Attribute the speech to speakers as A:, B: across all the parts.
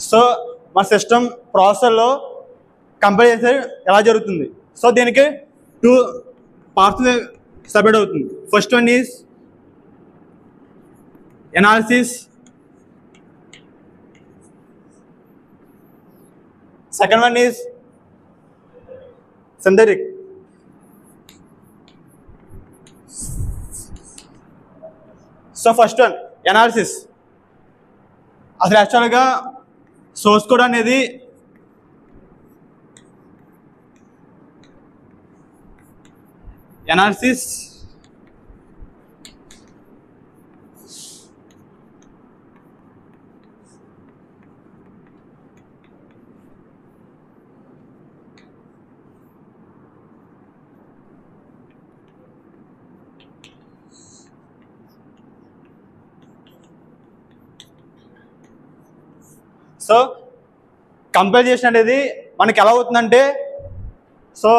A: So మన system ప్రాసెసర్లో compare చేస్తే ఎలా జరుగుతుంది. సో దీనికి 2 పార్ట్స్ సపరేట్ అవుతుంది. First one is analysis, second one is synthetic. So first one analysis. అసలు యాక్చువల్గా సోర్స్ కోడ్ అనేది ఎనాలిసిస్ సో కంపేర్ చేసిన అనేది మనకి ఎలా అవుతుందంటే, సో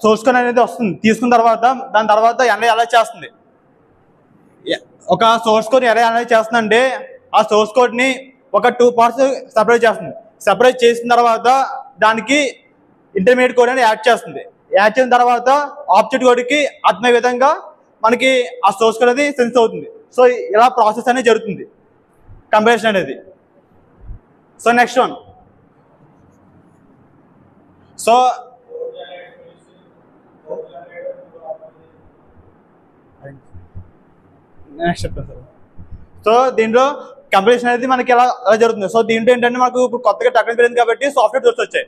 A: సోర్స్ కోడ్ అనేది వస్తుంది. తీసుకున్న తర్వాత దాని తర్వాత ఎలా చేస్తుంది, ఒక సోర్స్ కోడ్ ఎలా అనలైజ్ చేస్తుందంటే ఆ సోర్స్ కోడ్ని ఒక 2 పార్ట్స్ సపరేట్ చేస్తుంది. సపరేట్ చేసిన తర్వాత దానికి ఇంటర్మీడియట్ కోడ్ అనేది యాడ్ చేస్తుంది. యాడ్ చేసిన తర్వాత ఆబ్జెక్ట్ కోడ్కి అర్థమయ్యే విధంగా మనకి ఆ సోర్స్ కోడ్ అనేది సెన్స్ అవుతుంది. సో ఇలా ప్రాసెస్ అనేది జరుగుతుంది కంపారిజన్ అనేది. So next one, so next చెప్తాను సార్. సో దీంట్లో కంపారిజన్ అనేది మనకి ఎలా జరుగుతుంది. సో దీంట్లో ఏంటంటే మనకు ఇప్పుడు కొత్తగా టెక్నాలజీ పెరిగింది కాబట్టి సాఫ్ట్వేర్ టూల్స్ వచ్చాయి.